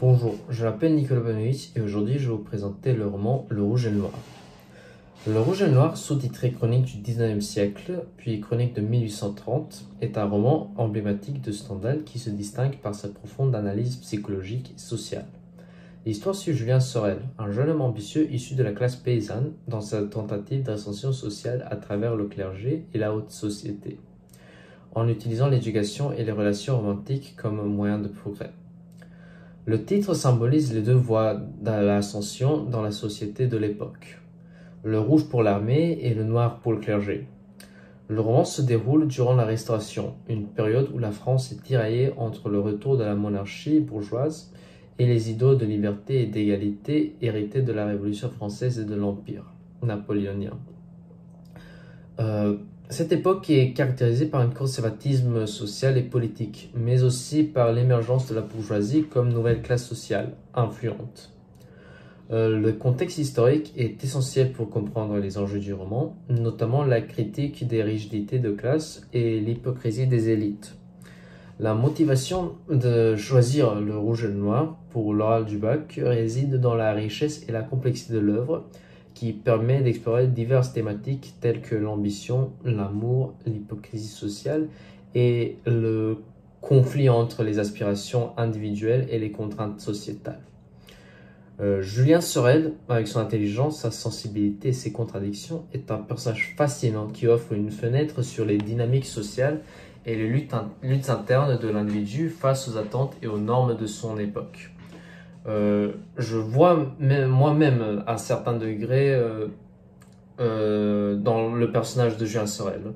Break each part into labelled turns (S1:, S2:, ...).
S1: Bonjour, je m'appelle Nicolas Benoît et aujourd'hui je vais vous présenter le roman Le Rouge et le Noir. Le Rouge et le Noir, sous-titré Chronique du 19e siècle, puis Chronique de 1830, est un roman emblématique de Stendhal qui se distingue par sa profonde analyse psychologique et sociale. L'histoire suit Julien Sorel, un jeune homme ambitieux issu de la classe paysanne, dans sa tentative d'ascension sociale à travers le clergé et la haute société, en utilisant l'éducation et les relations romantiques comme moyen de progrès. Le titre symbolise les deux voies de l'ascension dans la société de l'époque. Le rouge pour l'armée et le noir pour le clergé. Le roman se déroule durant la Restauration, une période où la France est tiraillée entre le retour de la monarchie bourgeoise et les idéaux de liberté et d'égalité hérités de la Révolution française et de l'Empire napoléonien. Cette époque est caractérisée par un conservatisme social et politique, mais aussi par l'émergence de la bourgeoisie comme nouvelle classe sociale influente. Le contexte historique est essentiel pour comprendre les enjeux du roman, notamment la critique des rigidités de classe et l'hypocrisie des élites. La motivation de choisir le rouge et le noir pour l'oral du bac réside dans la richesse et la complexité de l'œuvre, qui permet d'explorer diverses thématiques telles que l'ambition, l'amour, l'hypocrisie sociale et le conflit entre les aspirations individuelles et les contraintes sociétales. Julien Sorel, avec son intelligence, sa sensibilité et ses contradictions, est un personnage fascinant qui offre une fenêtre sur les dynamiques sociales et les luttes internes de l'individu face aux attentes et aux normes de son époque. Je vois moi-même à certains degrés dans le personnage de Julien Sorel.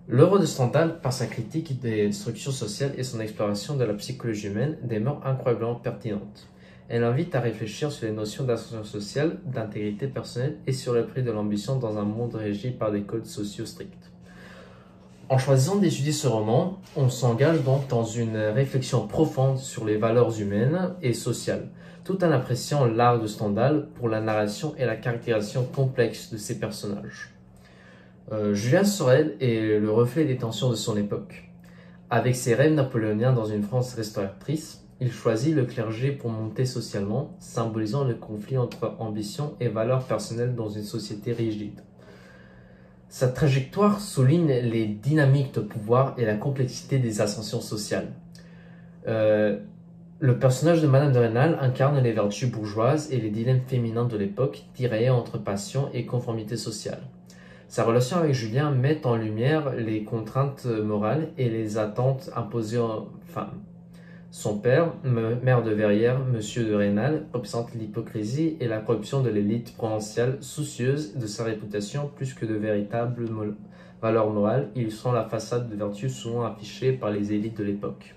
S1: L'œuvre de Stendhal, par sa critique des structures sociales et son exploration de la psychologie humaine, demeure incroyablement pertinente. Elle invite à réfléchir sur les notions d'ascension sociale, d'intégrité personnelle et sur le prix de l'ambition dans un monde régi par des codes sociaux stricts. En choisissant d'étudier ce roman, on s'engage donc dans une réflexion profonde sur les valeurs humaines et sociales, tout en appréciant l'art de Stendhal pour la narration et la caractérisation complexe de ses personnages. Julien Sorel est le reflet des tensions de son époque. Avec ses rêves napoléoniens dans une France restauratrice, il choisit le clergé pour monter socialement, symbolisant le conflit entre ambition et valeurs personnelles dans une société rigide. Sa trajectoire souligne les dynamiques de pouvoir et la complexité des ascensions sociales. Le personnage de Madame de Rênal incarne les vertus bourgeoises et les dilemmes féminins de l'époque, tiraillés entre passion et conformité sociale. Sa relation avec Julien met en lumière les contraintes morales et les attentes imposées aux femmes. Son père, maire de Verrières, Monsieur de Rênal, représente l'hypocrisie et la corruption de l'élite provinciale, soucieuse de sa réputation plus que de véritables valeurs morales, illustrant la façade de vertu souvent affichée par les élites de l'époque.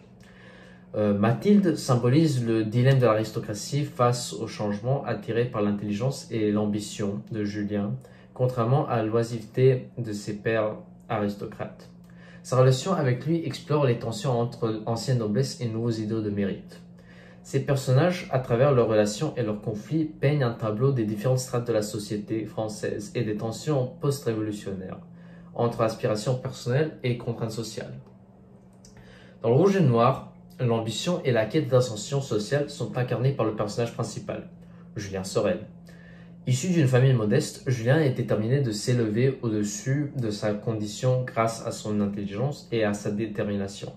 S1: Mathilde symbolise le dilemme de l'aristocratie face au changement attiré par l'intelligence et l'ambition de Julien, contrairement à l'oisiveté de ses pairs aristocrates. Sa relation avec lui explore les tensions entre ancienne noblesse et nouveaux idéaux de mérite. Ces personnages, à travers leurs relations et leurs conflits, peignent un tableau des différentes strates de la société française et des tensions post-révolutionnaires, entre aspirations personnelles et contraintes sociales. Dans Le Rouge et le Noir, l'ambition et la quête d'ascension sociale sont incarnées par le personnage principal, Julien Sorel. Issu d'une famille modeste, Julien est déterminé de s'élever au-dessus de sa condition grâce à son intelligence et à sa détermination.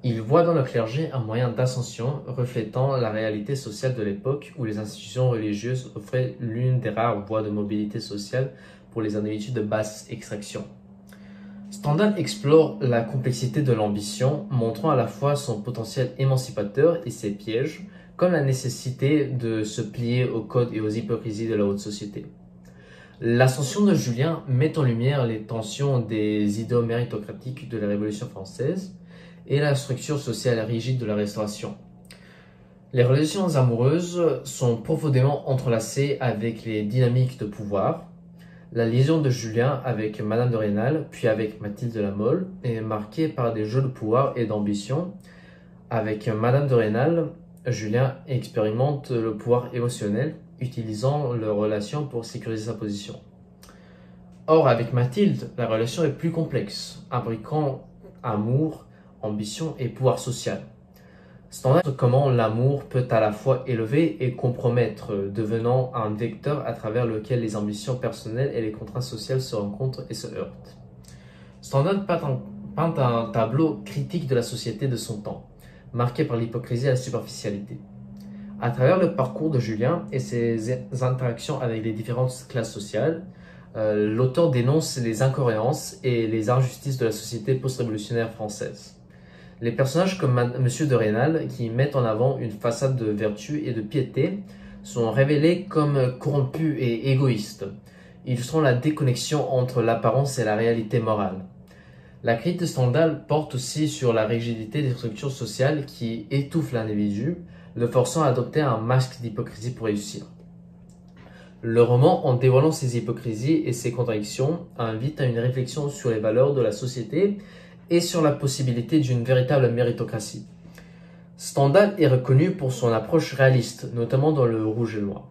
S1: Il voit dans le clergé un moyen d'ascension reflétant la réalité sociale de l'époque où les institutions religieuses offraient l'une des rares voies de mobilité sociale pour les individus de basse extraction. Stendhal explore la complexité de l'ambition, montrant à la fois son potentiel émancipateur et ses pièges, comme la nécessité de se plier aux codes et aux hypocrisies de la haute société. L'ascension de Julien met en lumière les tensions des idéaux méritocratiques de la Révolution française et la structure sociale rigide de la Restauration. Les relations amoureuses sont profondément entrelacées avec les dynamiques de pouvoir. La liaison de Julien avec Madame de Rênal, puis avec Mathilde de la Mole, est marquée par des jeux de pouvoir et d'ambition. Avec Madame de Rênal, Julien expérimente le pouvoir émotionnel, utilisant leur relation pour sécuriser sa position. Or, avec Mathilde, la relation est plus complexe, imbriquant amour, ambition et pouvoir social. Stendhal montre comment l'amour peut à la fois élever et compromettre, devenant un vecteur à travers lequel les ambitions personnelles et les contraintes sociales se rencontrent et se heurtent. Stendhal peint un tableau critique de la société de son temps, marqué par l'hypocrisie et la superficialité. À travers le parcours de Julien et ses interactions avec les différentes classes sociales, l'auteur dénonce les incohérences et les injustices de la société post-révolutionnaire française. Les personnages comme Monsieur de Rênal, qui mettent en avant une façade de vertu et de piété, sont révélés comme corrompus et égoïstes, illustrant la déconnexion entre l'apparence et la réalité morale. La critique de Stendhal porte aussi sur la rigidité des structures sociales qui étouffent l'individu, le forçant à adopter un masque d'hypocrisie pour réussir. Le roman, en dévoilant ses hypocrisies et ses contradictions, invite à une réflexion sur les valeurs de la société et sur la possibilité d'une véritable méritocratie. Stendhal est reconnu pour son approche réaliste, notamment dans Le Rouge et le Noir,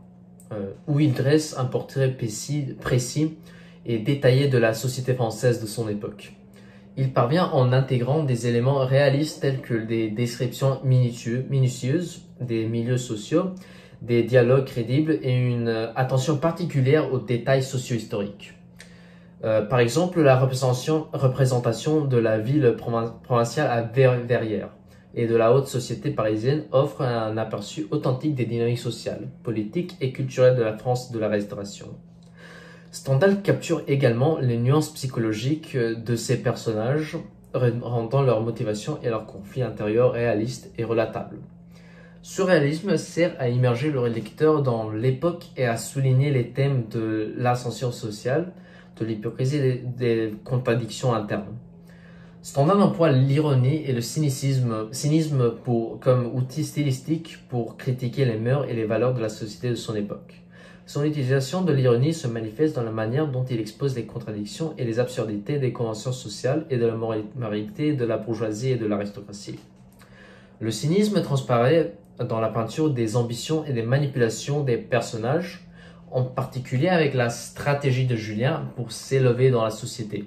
S1: où il dresse un portrait précis et détaillé de la société française de son époque. Il parvient en intégrant des éléments réalistes tels que des descriptions minutieuses des milieux sociaux, des dialogues crédibles et une attention particulière aux détails socio-historiques. Par exemple, la représentation de la ville provinciale à Verrières et de la haute société parisienne offre un aperçu authentique des dynamiques sociales, politiques et culturelles de la France de la Restauration. Stendhal capture également les nuances psychologiques de ces personnages, rendant leur motivation et leurs conflits intérieurs réalistes et relatables. Ce réalisme sert à immerger le lecteur dans l'époque et à souligner les thèmes de l'ascension sociale, de l'hypocrisie et des contradictions internes. Stendhal emploie l'ironie et le cynisme comme outil stylistique pour critiquer les mœurs et les valeurs de la société de son époque. Son utilisation de l'ironie se manifeste dans la manière dont il expose les contradictions et les absurdités des conventions sociales et de la moralité de la bourgeoisie et de l'aristocratie. Le cynisme transparaît dans la peinture des ambitions et des manipulations des personnages, en particulier avec la stratégie de Julien pour s'élever dans la société.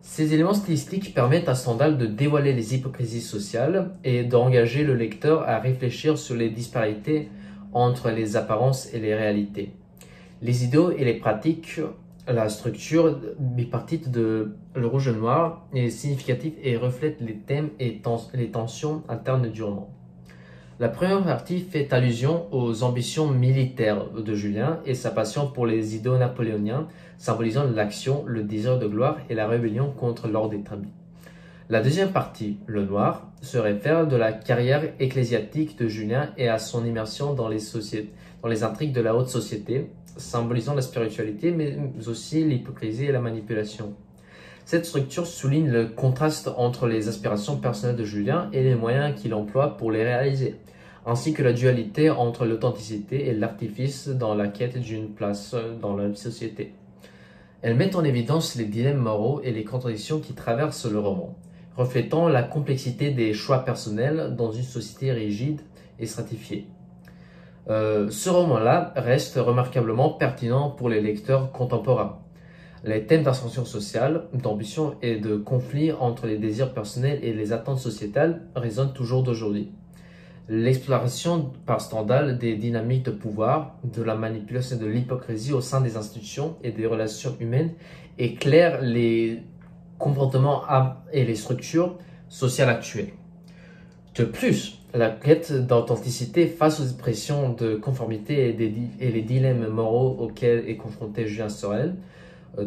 S1: Ces éléments stylistiques permettent à Stendhal de dévoiler les hypocrisies sociales et d'engager le lecteur à réfléchir sur les disparités entre les apparences et les réalités. Les idéaux et les pratiques, la structure bipartite de Le Rouge et le Noir est significative et reflète les thèmes et les tensions internes du roman. La première partie fait allusion aux ambitions militaires de Julien et sa passion pour les idéaux napoléoniens, symbolisant l'action, le désir de gloire et la rébellion contre l'ordre établi. La deuxième partie, Le Noir, se réfère de la carrière ecclésiastique de Julien et à son immersion dans les intrigues de la haute société, symbolisant la spiritualité mais aussi l'hypocrisie et la manipulation. Cette structure souligne le contraste entre les aspirations personnelles de Julien et les moyens qu'il emploie pour les réaliser, ainsi que la dualité entre l'authenticité et l'artifice dans la quête d'une place dans la société. Elle met en évidence les dilemmes moraux et les contradictions qui traversent le roman, reflétant la complexité des choix personnels dans une société rigide et stratifiée. Ce roman-là reste remarquablement pertinent pour les lecteurs contemporains. Les thèmes d'ascension sociale, d'ambition et de conflit entre les désirs personnels et les attentes sociétales résonnent toujours d'aujourd'hui. L'exploration par Stendhal des dynamiques de pouvoir, de la manipulation et de l'hypocrisie au sein des institutions et des relations humaines éclaire les comportements et les structures sociales actuelles. De plus, la quête d'authenticité face aux pressions de conformité et les dilemmes moraux auxquels est confronté Julien Sorel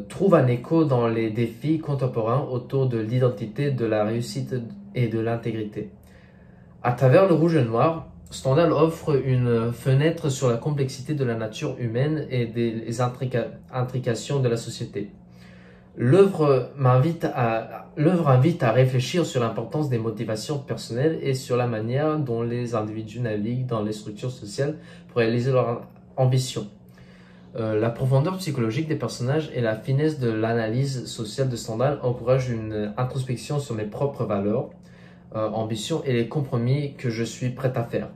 S1: trouve un écho dans les défis contemporains autour de l'identité, de la réussite et de l'intégrité. À travers Le Rouge et le Noir, Stendhal offre une fenêtre sur la complexité de la nature humaine et des intrications de la société. L'œuvre invite à réfléchir sur l'importance des motivations personnelles et sur la manière dont les individus naviguent dans les structures sociales pour réaliser leurs ambitions. La profondeur psychologique des personnages et la finesse de l'analyse sociale de Stendhal encouragent une introspection sur mes propres valeurs, ambitions et les compromis que je suis prêt à faire.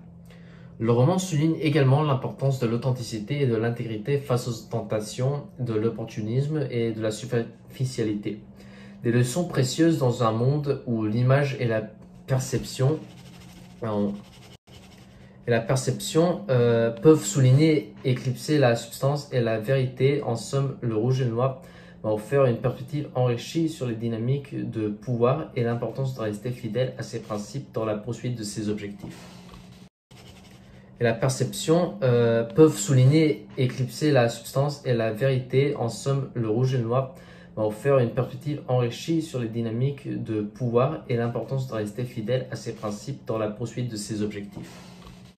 S1: Le roman souligne également l'importance de l'authenticité et de l'intégrité face aux tentations de l'opportunisme et de la superficialité. Des leçons précieuses dans un monde où l'image et la perception on- et la perception peuvent souligner, éclipser la substance et la vérité. En somme, le rouge et le noir va offrir une perspective enrichie sur les dynamiques de pouvoir et l'importance de rester fidèle à ses principes dans la poursuite de ses objectifs. Et la perception peuvent souligner, éclipser la substance et la vérité. En somme, le rouge et le noir va offrir une perspective enrichie sur les dynamiques de pouvoir et l'importance de rester fidèle à ses principes dans la poursuite de ses objectifs.